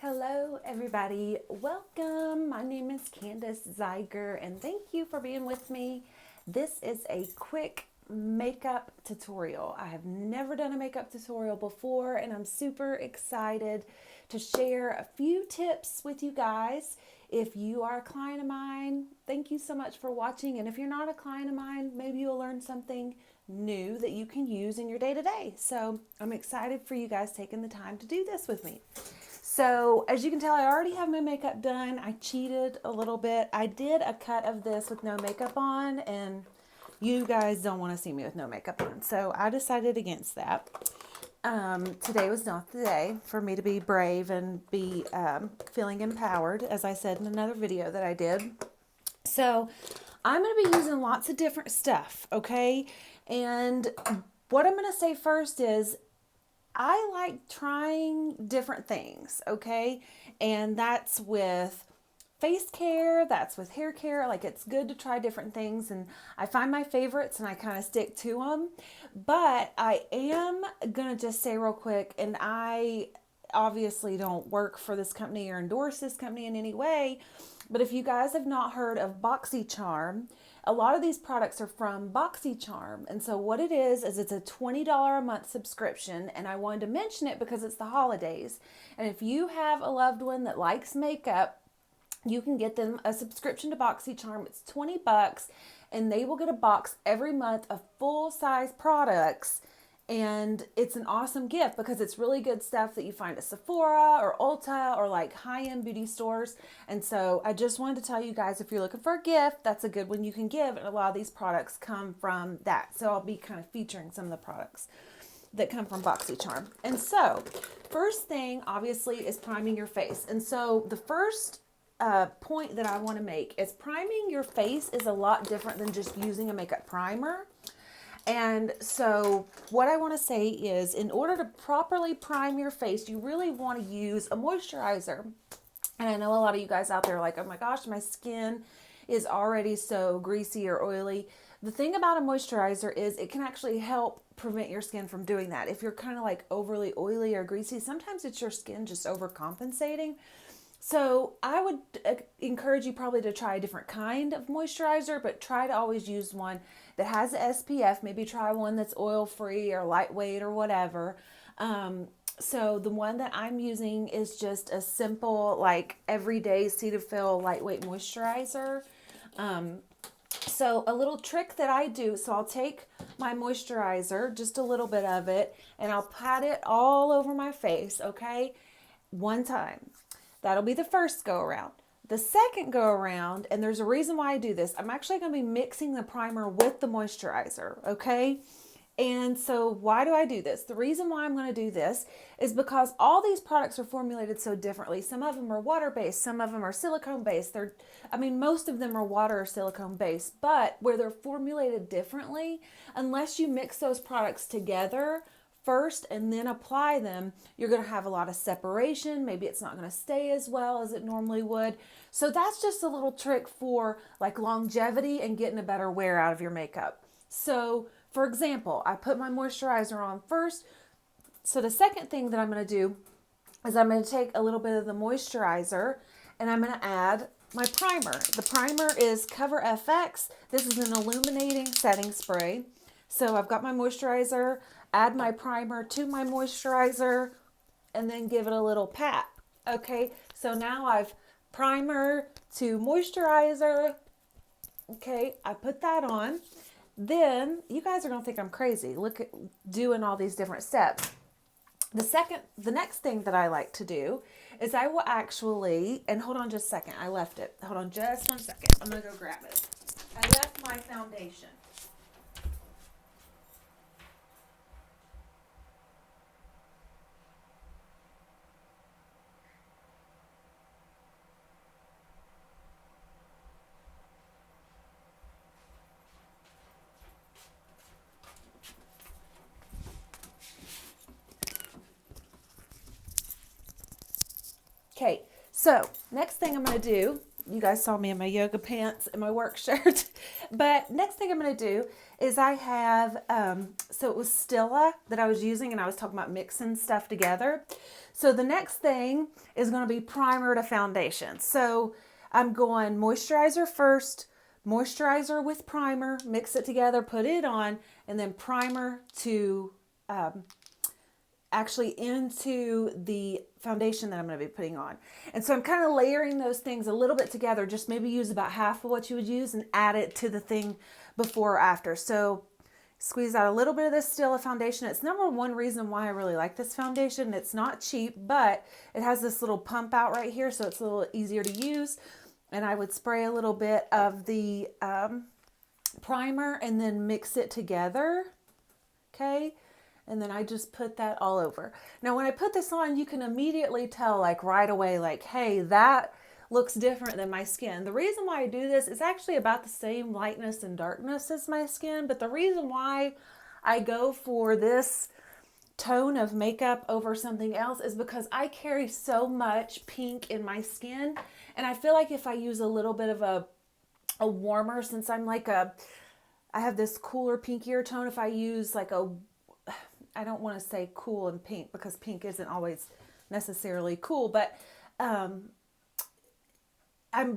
Hello everybody, welcome. My name is Candis Zeiger and thank you for being with me. This is a quick makeup tutorial. I have never done a makeup tutorial before and I'm super excited to share a few tips with you guys. If you are a client of mine, thank you so much for watching, and if you're not a client of mine, maybe you'll learn something new that you can use in your day-to-day. So I'm excited for you guys taking the time to do this with me. So as you can tell, I already have my makeup done. I cheated a little bit. I did a cut of this with no makeup on, and you guys don't want to see me with no makeup on. So I decided against that. Today was not the day for me to be brave and be feeling empowered, as I said in another video that I did. So I'm going to be using lots of different stuff, okay? And what I'm going to say first is I like trying different things, okay? And that's with face care, that's with hair care. Like, it's good to try different things, and I find my favorites and I kind of stick to them. But I am gonna just say real quick, and I obviously don't work for this company or endorse this company in any way, but if you guys have not heard of BoxyCharm, a lot of these products are from BoxyCharm. And so what it is it's a $20 a month subscription. And I wanted to mention it because it's the holidays. And if you have a loved one that likes makeup, you can get them a subscription to BoxyCharm. It's 20 bucks and they will get a box every month of full-size products. And it's an awesome gift because it's really good stuff that you find at Sephora or Ulta or like high-end beauty stores. And so I just wanted to tell you guys, if you're looking for a gift, that's a good one you can give. And a lot of these products come from that. So I'll be kind of featuring some of the products that come from BoxyCharm. And so first thing, obviously, is priming your face. And so the first point that I want to make is priming your face is a lot different than just using a makeup primer. And so what I want to say is, in order to properly prime your face, you really want to use a moisturizer. And I know a lot of you guys out there are like, oh my gosh, my skin is already so greasy or oily. The thing about a moisturizer is it can actually help prevent your skin from doing that. If you're kind of like overly oily or greasy, sometimes it's your skin just overcompensating. So I would encourage you probably to try a different kind of moisturizer, but try to always use one that has a SPF. Maybe try one that's oil-free or lightweight or whatever. So the one that I'm using is just a simple, like, everyday Cetaphil lightweight moisturizer. So a little trick that I do, so I'll take my moisturizer, just a little bit of it, and I'll pat it all over my face, okay? One time. That'll be the first go around. The second go around, and there's a reason why I do this, I'm actually going to be mixing the primer with the moisturizer, okay? And so why do I do this? The reason why I'm going to do this is because all these products are formulated so differently. Some of them are water-based, some of them are silicone-based. Most of them are water or silicone-based, but where they're formulated differently, unless you mix those products together first and then apply them, you're going to have a lot of separation. Maybe it's not going to stay as well as it normally would. So that's just a little trick for like longevity and getting a better wear out of your makeup. So for example, I put my moisturizer on first. So the second thing that I'm going to do is I'm going to take a little bit of the moisturizer and I'm going to add my primer. The primer is Cover FX. This is an illuminating setting spray. So I've got my moisturizer, add my primer to my moisturizer, and then give it a little pat. Okay, so now I've primer to moisturizer. Okay, I put that on. Then you guys are gonna think I'm crazy. Look at doing all these different steps. The next thing that I like to do is I will actually, and hold on just a second, I left it. Hold on just 1 second. I'm gonna go grab it. I left my foundation. Okay, so next thing I'm going to do You guys saw me in my yoga pants and my work shirt. But next thing I'm going to do is I have, so it was Stilla that I was using, and I was talking about mixing stuff together. So the next thing is going to be primer to foundation. So I'm going moisturizer first, moisturizer with primer, mix it together, put it on, and then primer to actually into the foundation that I'm going to be putting on. And so I'm kind of layering those things a little bit together. Just maybe use about half of what you would use and add it to the thing before or after. So squeeze out a little bit of this Stila foundation. It's number one reason why I really like this foundation. It's not cheap, but it has this little pump out right here, so it's a little easier to use. And I would spray a little bit of the primer and then mix it together. Okay. And then I just put that all over. Now, when I put this on, you can immediately tell, like right away, like, hey, that looks different than my skin. The reason why I do this is actually about the same lightness and darkness as my skin. But the reason why I go for this tone of makeup over something else is because I carry so much pink in my skin. And I feel like if I use a little bit of a warmer, since I'm like I have this cooler, pinkier tone, if I use like I don't want to say cool and pink because pink isn't always necessarily cool, but I'm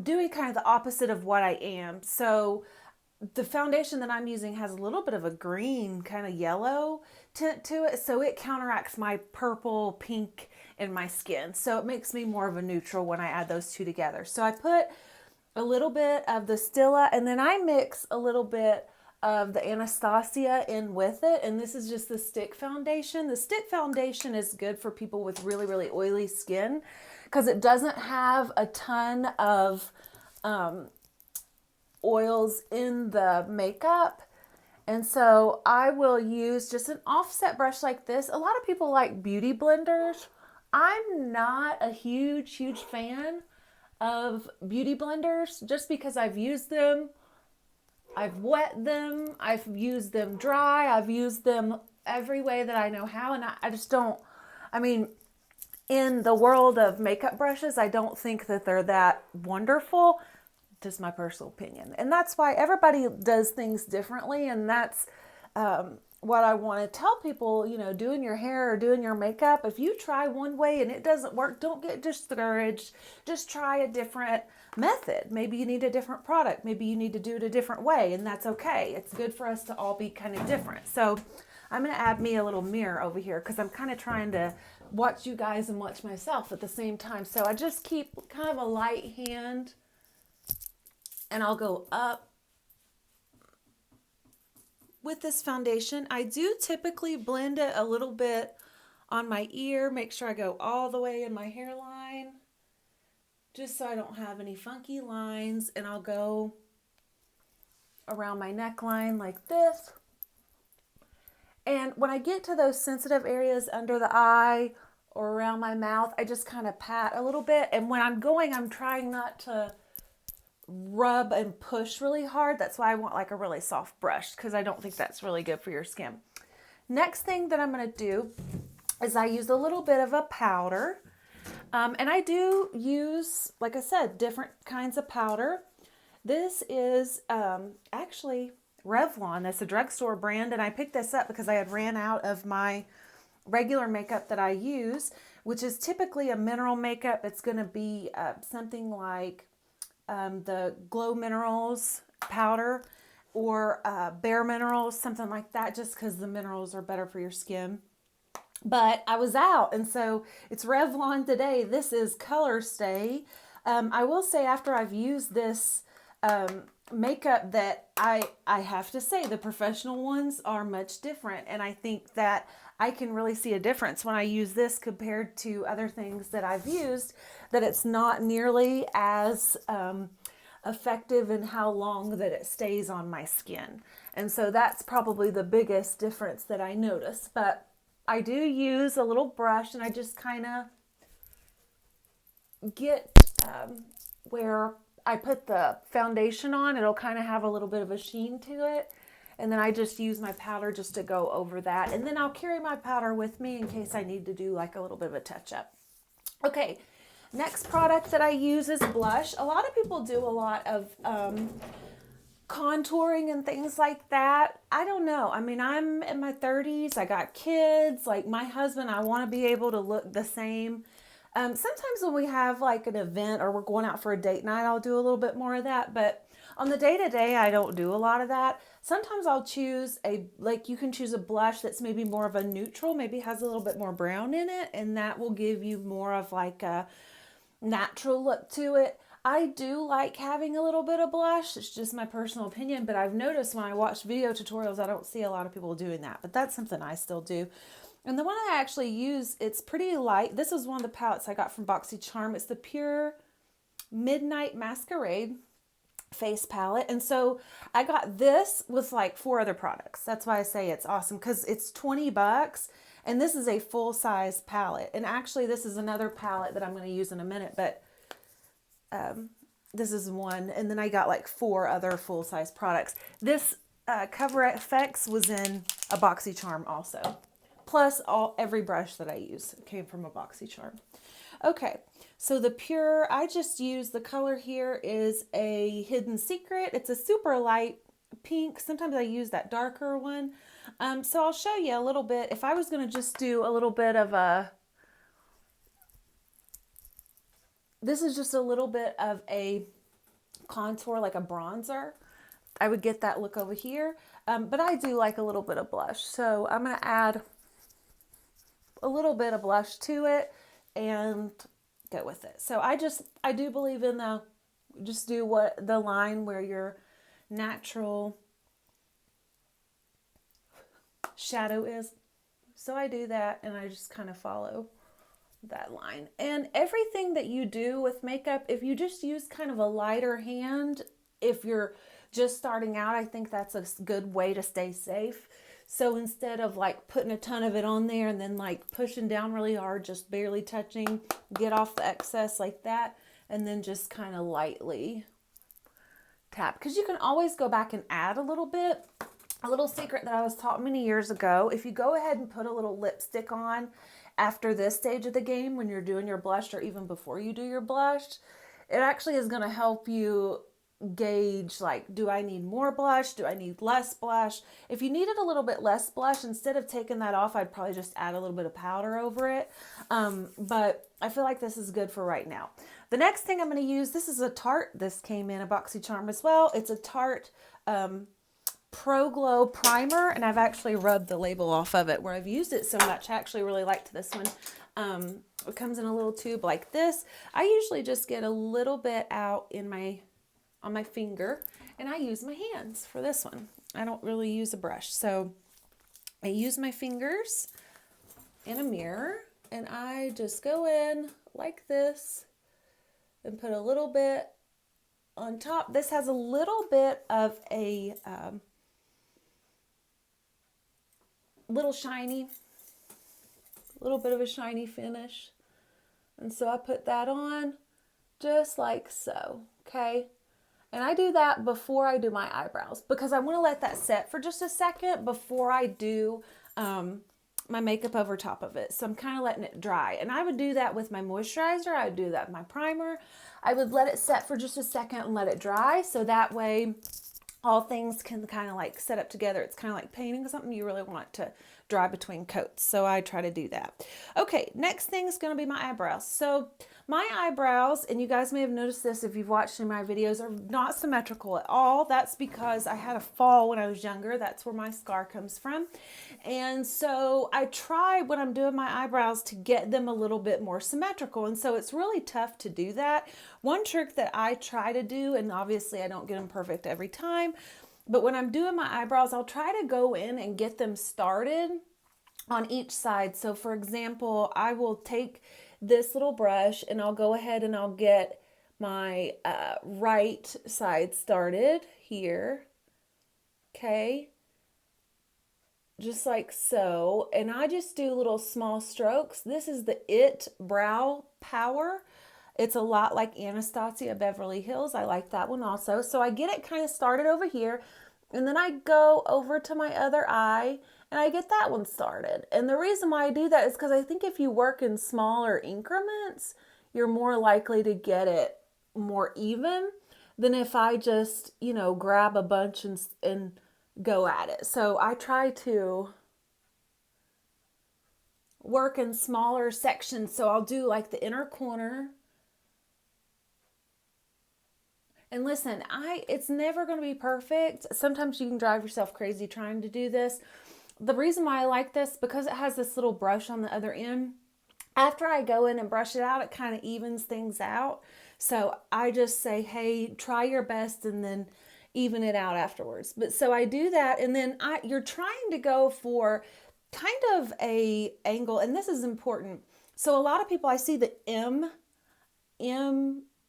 doing kind of the opposite of what I am. So the foundation that I'm using has a little bit of a green kind of yellow tint to it. So it counteracts my purple, pink in my skin. So it makes me more of a neutral when I add those two together. So I put a little bit of the Stila and then I mix a little bit of the Anastasia in with it. And this is just the stick foundation. The stick foundation is good for people with really, really oily skin because it doesn't have a ton of oils in the makeup. And so I will use just an offset brush like this. A lot of people like beauty blenders. I'm not a huge fan of beauty blenders just because I've used them. I've wet them, I've used them dry, I've used them every way that I know how, and I just don't, I mean, in the world of makeup brushes, I don't think that they're that wonderful, just my personal opinion. And that's why everybody does things differently, and that's what I want to tell people, you know, doing your hair or doing your makeup. If you try one way and it doesn't work, don't get discouraged. Just try a different method. Maybe you need a different product. Maybe you need to do it a different way, and that's okay. It's good for us to all be kind of different. So I'm going to add me a little mirror over here because I'm kind of trying to watch you guys and watch myself at the same time. So I just keep kind of a light hand and I'll go up with this foundation. I do typically blend it a little bit on my ear, make sure I go all the way in my hairline, just so I don't have any funky lines, and I'll go around my neckline like this. And when I get to those sensitive areas under the eye or around my mouth, I just kind of pat a little bit. And when I'm going, I'm trying not to rub and push really hard. That's why I want like a really soft brush, because I don't think that's really good for your skin. Next thing that I'm going to do is I use a little bit of a powder. And I do use, like I said, different kinds of powder. This is actually Revlon. That's a drugstore brand. And I picked this up because I had ran out of my regular makeup that I use, which is typically a mineral makeup. It's going to be something like the Glow Minerals powder or Bare Minerals, something like that, just because the minerals are better for your skin. But I was out, and so it's Revlon today. This is Color Stay. I will say after I've used this makeup that I have to say the professional ones are much different, and I think that I can really see a difference when I use this compared to other things that I've used, that it's not nearly as effective in how long that it stays on my skin. And so that's probably the biggest difference that I notice. But I do use a little brush, and I just kind of get where I put the foundation on. It'll kind of have a little bit of a sheen to it. And then I just use my powder just to go over that. And then I'll carry my powder with me in case I need to do like a little bit of a touch up. Okay, Next product that I use is blush. A lot of people do a lot of contouring and things like that. I don't know. I mean, I'm in my 30s. I got kids. Like my husband, I want to be able to look the same. Sometimes when we have like an event or we're going out for a date night, I'll do a little bit more of that. But on the day to day, I don't do a lot of that. Sometimes I'll choose like you can choose a blush that's maybe more of a neutral, maybe has a little bit more brown in it, and that will give you more of like a natural look to it. I do like having a little bit of blush. It's just my personal opinion, but I've noticed when I watch video tutorials, I don't see a lot of people doing that, but that's something I still do. And the one I actually use, it's pretty light. This is one of the palettes I got from BoxyCharm. It's the Pure Midnight Masquerade face palette. And so I got this with like 4 other products. That's why I say it's awesome, because it's $20 and this is a full size palette. And actually this is another palette that I'm going to use in a minute, but this is one. And then I got like 4 other full size products. This Cover FX was in a BoxyCharm also. Plus every brush that I use came from a BoxyCharm. Okay, so the Pure, I just use, the color here is a Hidden Secret. It's a super light pink. Sometimes I use that darker one. So I'll show you a little bit. If I was going to just do a little bit of this is just a little bit of a contour, like a bronzer. I would get that look over here. But I do like a little bit of blush. So I'm going to add a little bit of blush to it and go with it. So I do believe in just do what the line where your natural shadow is. So I do that and I just kind of follow that line. And everything that you do with makeup, if you just use kind of a lighter hand, if you're just starting out, I think that's a good way to stay safe. So instead of like putting a ton of it on there and then like pushing down really hard, just barely touching, get off the excess like that, and then just kind of lightly tap. Because you can always go back and add a little bit. A little secret that I was taught many years ago, if you go ahead and put a little lipstick on after this stage of the game when you're doing your blush, or even before you do your blush, it actually is going to help you gauge, like, do I need more blush? Do I need less blush? If you needed a little bit less blush, instead of taking that off, I'd probably just add a little bit of powder over it. But I feel like this is good for right now. The next thing I'm going to use, this is a Tarte. This came in a BoxyCharm as well. It's a Tarte Pro Glow Primer, and I've actually rubbed the label off of it where I've used it so much. I actually really liked this one. It comes in a little tube like this. I usually just get a little bit out on my finger, and I use my hands for this one. I don't really use a brush. So I use my fingers in a mirror, and I just go in like this and put a little bit on top. This has a little bit of a little bit of a shiny finish. And so I put that on just like so, okay? And I do that before I do my eyebrows because I want to let that set for just a second before I do my makeup over top of it. So I'm kind of letting it dry. And I would do that with my moisturizer. I would do that with my primer. I would let it set for just a second and let it dry. So that way all things can kind of like set up together. It's kind of like painting something. You really want to dry between coats. So I try to do that. Okay, next thing is going to be my eyebrows. So my eyebrows, and you guys may have noticed this if you've watched any of my videos, are not symmetrical at all. That's because I had a fall when I was younger. That's where my scar comes from. And so I try when I'm doing my eyebrows to get them a little bit more symmetrical. And so it's really tough to do that. One trick that I try to do, and obviously I don't get them perfect every time, but when I'm doing my eyebrows, I'll try to go in and get them started on each side. So for example, I will take this little brush and I'll go ahead and I'll get my right side started here. Okay. Just like so. And I just do little small strokes. This is the IT Brow Power. It's a lot like Anastasia Beverly Hills. I like that one also. So I get it kind of started over here, and then I go over to my other eye and I get that one started. And the reason why I do that is because I think if you work in smaller increments, you're more likely to get it more even than if I just, grab a bunch and go at it. So I try to work in smaller sections. So I'll do like the inner corner. And listen, it's never going to be perfect. Sometimes you can drive yourself crazy trying to do this. The reason why I like this, because it has this little brush on the other end, after I go in and brush it out, it kind of evens things out. So I just say, hey, try your best and then even it out afterwards. But so I do that, and then you're trying to go for kind of a angle, and this is important. So a lot of people, I see the M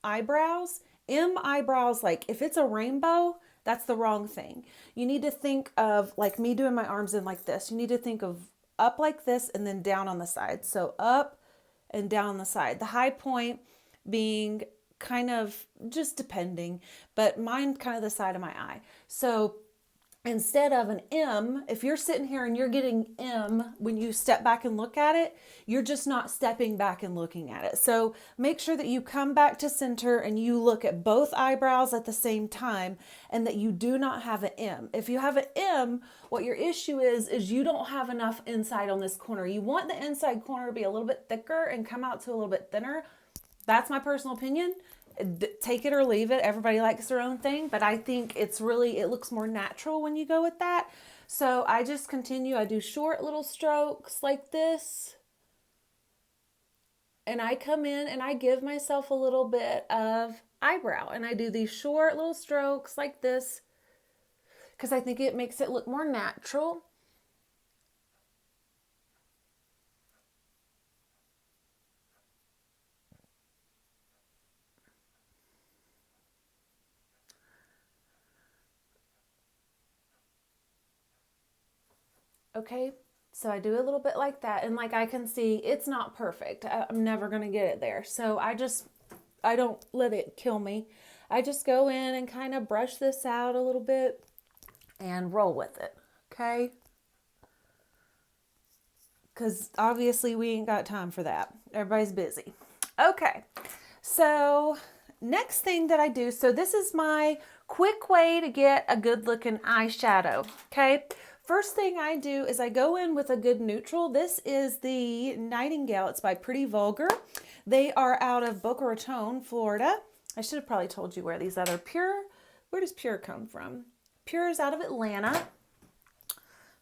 eyebrows. M eyebrows, like if it's a rainbow, that's the wrong thing. You need to think of, like me doing my arms in like this. You need to think of up like this and then down on the side. So up and down on the side. The high point being kind of just depending, but mine kind of the side of my eye. So instead of an M, if you're sitting here and you're getting M when you step back and look at it, you're just not stepping back and looking at it. So make sure that you come back to center and you look at both eyebrows at the same time, and that you do not have an M. If you have an M, what your issue is you don't have enough inside on this corner. You want the inside corner to be a little bit thicker and come out to a little bit thinner. That's my personal opinion. Take it or leave it. Everybody likes their own thing, but I think it looks more natural when you go with that. So I just continue. I do short little strokes like this. And I come in and I give myself a little bit of eyebrow. And I do these short little strokes like this because I think it makes it look more natural. Okay, so I do a little bit like that, and like I can see it's not perfect. I'm never going to get it there. So I don't let it kill me. I just go in and kind of brush this out a little bit and roll with it. Okay? Because obviously we ain't got time for that. Everybody's busy. Okay, so next thing that I do, so this is my quick way to get a good looking eyeshadow. Okay? First thing I do is I go in with a good neutral. This is the Nightingale. It's by Pretty Vulgar. They are out of Boca Raton, Florida. I should have probably told you where these other Pure. Where does Pure come from? Pure is out of Atlanta.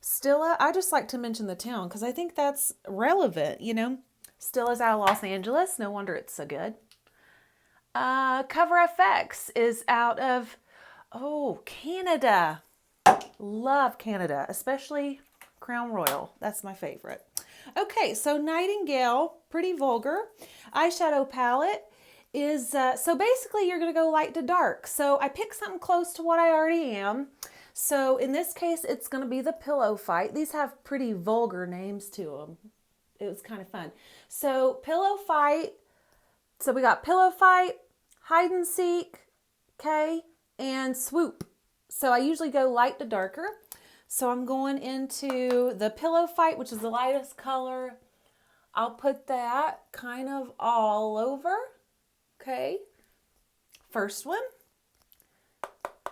Stilla, I just like to mention the town because I think that's relevant, Stilla's out of Los Angeles. No wonder it's so good. Cover FX is out of, Canada. Love Canada, especially Crown Royal. That's my favorite. Okay, so Nightingale, Pretty Vulgar eyeshadow palette is, so basically you're going to go light to dark. So I picked something close to what I already am. So in this case, it's going to be the Pillow Fight. These have pretty vulgar names to them. It was kind of fun. So Pillow Fight. So we got Pillow Fight, Hide and Seek, okay, and Swoop. So I usually go light to darker. So I'm going into the Pillow Fight, which is the lightest color. I'll put that kind of all over. Okay. First one.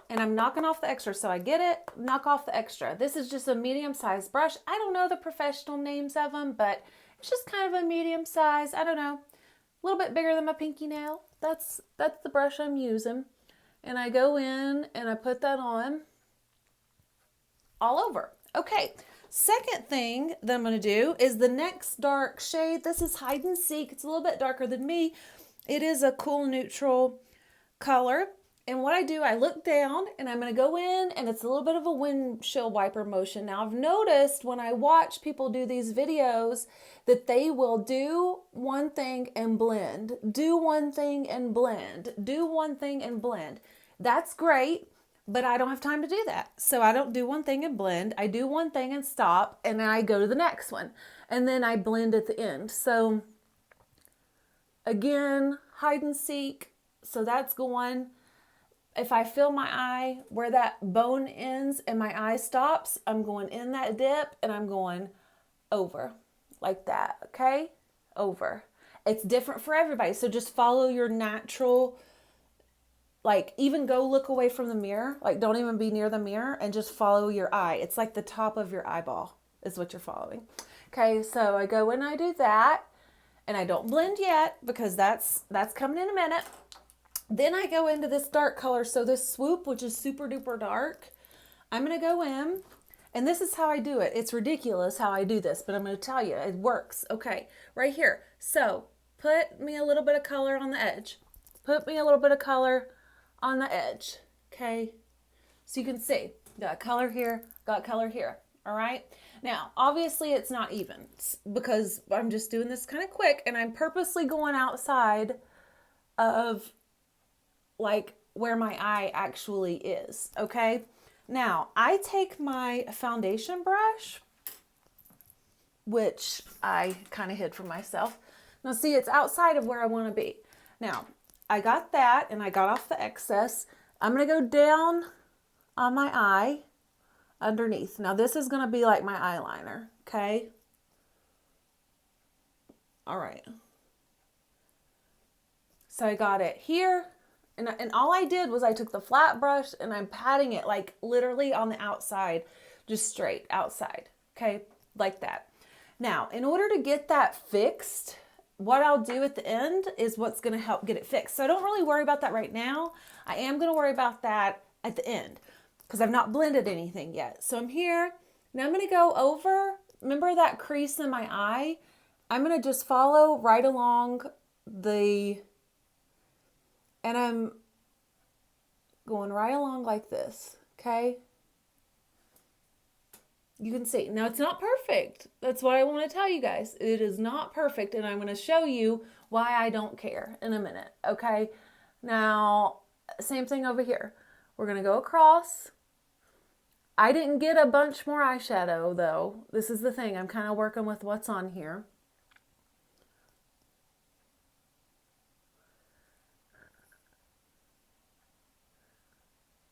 And I'm knocking off the extra. So I get it, knock off the extra. This is just a medium-sized brush. I don't know the professional names of them, but it's just kind of a medium size. I don't know. A little bit bigger than my pinky nail. That's the brush I'm using. And I go in and I put that on all over. Okay, second thing that I'm going to do is the next dark shade. This is Hide and Seek. It's a little bit darker than me. It is a cool neutral color. And what I do, I look down and I'm going to go in, and it's a little bit of a windshield wiper motion. Now I've noticed when I watch people do these videos that they will do one thing and blend, do one thing and blend, do one thing and blend. That's great, but I don't have time to do that. So I don't do one thing and blend. I do one thing and stop, and then I go to the next one. And then I blend at the end. So again, Hide and Seek. So that's going. If I feel my eye where that bone ends and my eye stops, I'm going in that dip and I'm going over like that, okay? Over. It's different for everybody. So just follow your natural, like even go look away from the mirror. Like don't even be near the mirror and just follow your eye. It's like the top of your eyeball is what you're following. Okay, so I go and I do that. And I don't blend yet because that's coming in a minute. Then I go into this dark color. So this swoop, which is super duper dark, I'm going to go in, and this is how I do it. It's ridiculous how I do this, but I'm going to tell you, it works. Okay, right here. So put me a little bit of color on the edge. Put me a little bit of color on the edge. Okay, so you can see, got color here, got color here. All right. Now, obviously it's not even because I'm just doing this kind of quick and I'm purposely going outside of like where my eye actually is. Okay. Now I take my foundation brush, which I kind of hid from myself. Now see, it's outside of where I want to be. Now I got that and I got off the excess. I'm going to go down on my eye underneath. Now this is going to be like my eyeliner, okay? All right. So I got it here, and all I did was I took the flat brush and I'm patting it like literally on the outside, just straight outside, okay? Like that. Now, in order to get that fixed, what I'll do at the end is what's going to help get it fixed. So I don't really worry about that right now. I am going to worry about that at the end, because I've not blended anything yet. So I'm here. Now I'm going to go over, remember that crease in my eye? I'm going to just follow right along and I'm going right along like this, okay? You can see. Now it's not perfect. That's what I want to tell you guys. It is not perfect, and I'm going to show you why I don't care in a minute, okay? Now, same thing over here. We're going to go across. I didn't get a bunch more eyeshadow though. This is the thing. I'm kind of working with what's on here.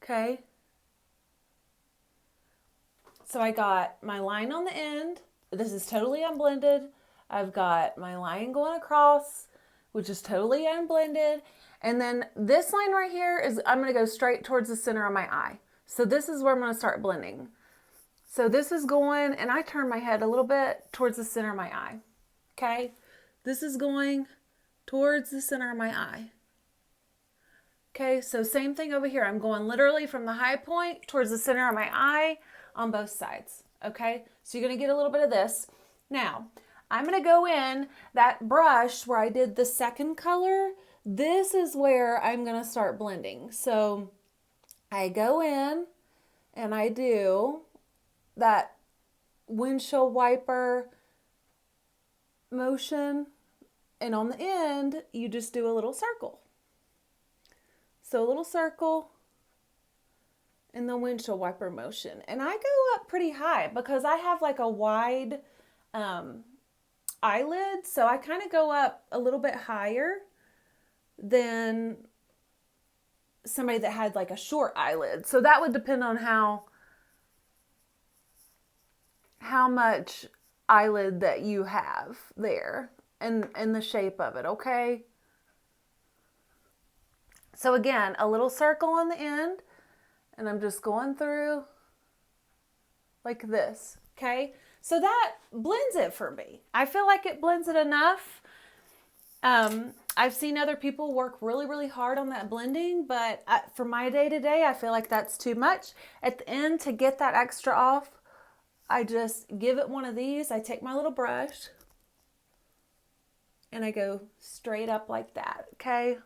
Okay. So I got my line on the end. This is totally unblended. I've got my line going across, which is totally unblended. And then this line right here is, I'm going to go straight towards the center of my eye. So this is where I'm going to start blending. So this is going, and I turn my head a little bit towards the center of my eye. Okay. This is going towards the center of my eye. Okay. So same thing over here. I'm going literally from the high point towards the center of my eye on both sides. Okay. So you're going to get a little bit of this. Now I'm going to go in that brush where I did the second color. This is where I'm going to start blending. So I go in and I do that windshield wiper motion, and on the end you just do a little circle. So a little circle in the windshield wiper motion. And I go up pretty high because I have like a wide eyelid, so I kind of go up a little bit higher than somebody that had like a short eyelid. So that would depend on how much eyelid that you have there and the shape of it, okay? So again, a little circle on the end, and I'm just going through like this, okay? So that blends it for me. I feel like it blends it enough. I've seen other people work really, really hard on that blending, but for my day-to-day, I feel like that's too much. At the end, to get that extra off, I just give it one of these. I take my little brush and I go straight up like that, okay?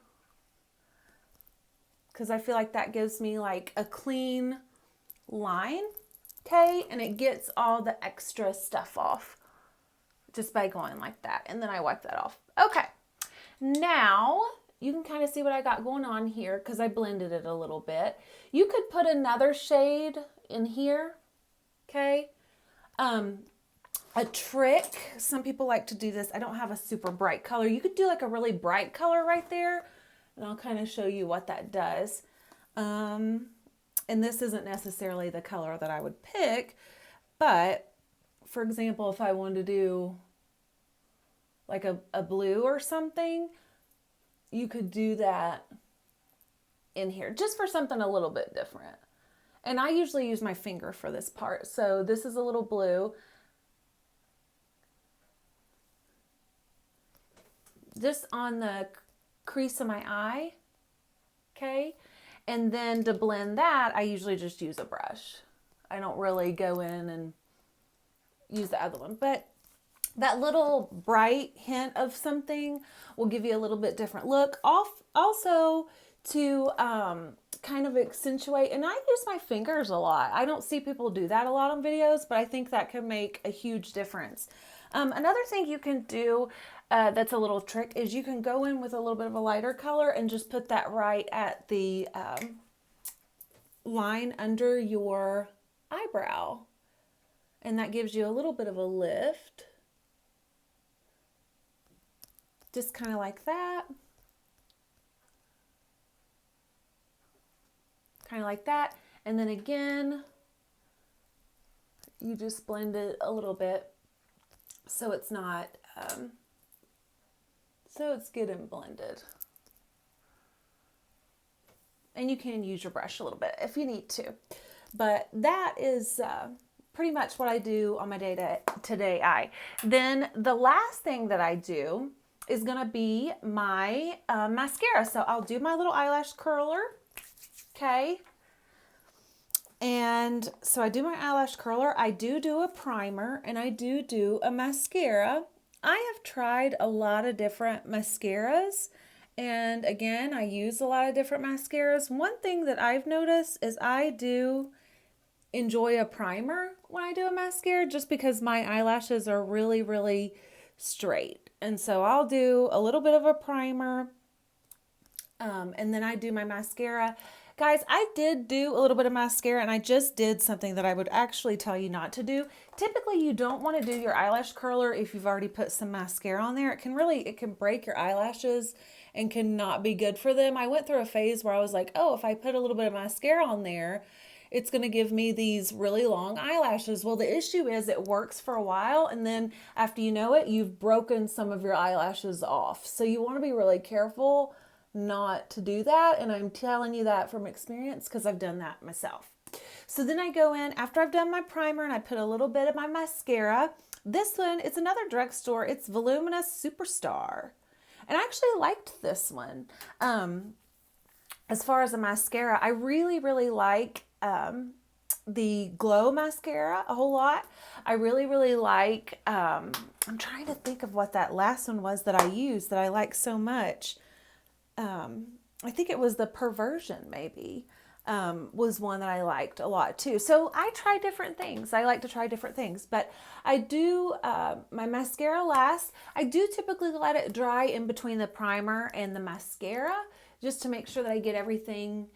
Because I feel like that gives me like a clean line, okay? And it gets all the extra stuff off just by going like that. And then I wipe that off. Okay. Now you can kind of see what I got going on here because I blended it a little bit. You could put another shade in here, okay? A trick, some people like to do this. I don't have a super bright color. You could do like a really bright color right there, and I'll kind of show you what that does. And this isn't necessarily the color that I would pick, but for example, if I wanted to do like a blue or something, you could do that in here just for something a little bit different. And I usually use my finger for this part. So this is a little blue. Just on the crease of my eye. Okay. And then to blend that, I usually just use a brush. I don't really go in and use the other one. But that little bright hint of something will give you a little bit different look. Also to kind of accentuate, and I use my fingers a lot. I don't see people do that a lot on videos, but I think that can make a huge difference. Another thing you can do that's a little trick is you can go in with a little bit of a lighter color and just put that right at the line under your eyebrow. And that gives you a little bit of a lift. Just kind of like that. Kind of like that. And then again, you just blend it a little bit so it's not, so it's good and blended. And you can use your brush a little bit if you need to. But that is pretty much what I do on my day-to-day eye. Then the last thing that I do is going to be my mascara. So I'll do my little eyelash curler. Okay. And so I do my eyelash curler. I do a primer, and I do a mascara. I have tried a lot of different mascaras. And again, I use a lot of different mascaras. One thing that I've noticed is I do enjoy a primer when I do a mascara, just because my eyelashes are really, really straight. And so I'll do a little bit of a primer, and then I do my mascara. Guys, I did do a little bit of mascara, and I just did something that I would actually tell you not to do. Typically, you don't want to do your eyelash curler if you've already put some mascara on there. It can break your eyelashes and can not be good for them. I went through a phase where I was like, oh, if I put a little bit of mascara on there, it's going to give me these really long eyelashes. Well, the issue is it works for a while, and then after you know it, you've broken some of your eyelashes off. So you want to be really careful not to do that, and I'm telling you that from experience because I've done that myself. So then I go in after I've done my primer, and I put a little bit of my mascara. This one, it's another drugstore. It's Voluminous Superstar, and I actually liked this one. As far as a mascara, I really, really like the Glow mascara a whole lot. I really, really like, I'm trying to think of what that last one was that I used that I like so much. I think it was the Perversion, maybe, was one that I liked a lot too. So I try different things. I like to try different things, but I do my mascara last. I do typically let it dry in between the primer and the mascara, just to make sure that I get everything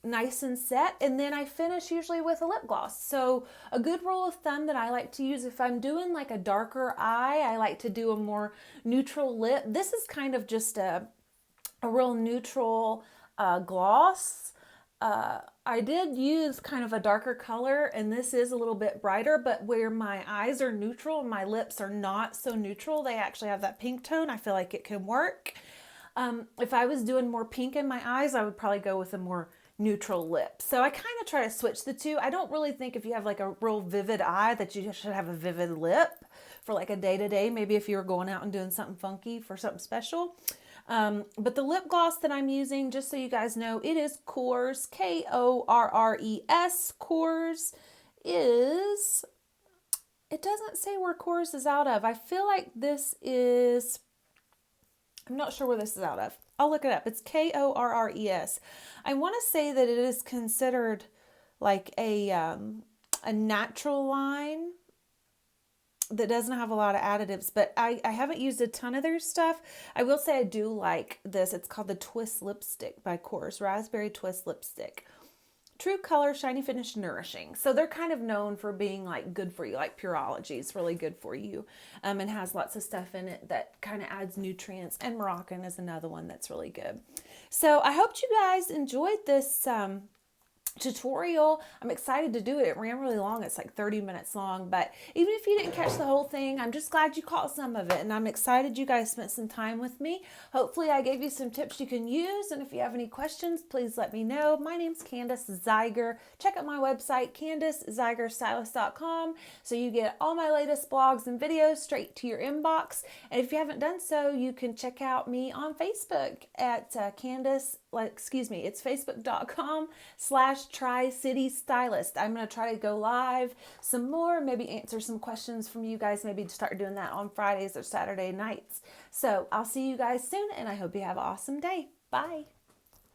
nice and set. And then I finish usually with a lip gloss. So a good rule of thumb that I like to use if I'm doing like a darker eye, I like to do a more neutral lip. This is kind of just a real neutral gloss. I did use kind of a darker color, and this is a little bit brighter, but where my eyes are neutral and my lips are not so neutral, they actually have that pink tone. I feel like it can work. If I was doing more pink in my eyes, I would probably go with a more neutral lip. So I kind of try to switch the two. I don't really think if you have like a real vivid eye that you should have a vivid lip for like a day-to-day, maybe if you were going out and doing something funky for something special. But the lip gloss that I'm using, just so you guys know, it is Korres, Korres. Korres is, it doesn't say where Korres is out of. I feel like this is, I'm not sure where this is out of. I'll look it up. It's Korres. I want to say that it is considered like a natural line that doesn't have a lot of additives, but I haven't used a ton of their stuff. I will say I do like this. It's called the Twist Lipstick by Korres, Raspberry Twist Lipstick. True color, shiny finish, nourishing. So they're kind of known for being like good for you, like Pureology is really good for you, and has lots of stuff in it that kind of adds nutrients. And Moroccan is another one that's really good. So I hope you guys enjoyed this tutorial. I'm excited to do it. It ran really long. It's like 30 minutes long, but even if you didn't catch the whole thing, I'm just glad you caught some of it, and I'm excited you guys spent some time with me. Hopefully I gave you some tips you can use, and if you have any questions, please let me know. My name's Candis Zeiger. Check out my website, CandisZeigerStylist.com, so you get all my latest blogs and videos straight to your inbox. And if you haven't done so, you can check out me on Facebook at it's facebook.com/Tri-City Stylist. I'm going to try to go live some more, maybe answer some questions from you guys, maybe start doing that on Fridays or Saturday nights. So I'll see you guys soon, and I hope you have an awesome day. Bye.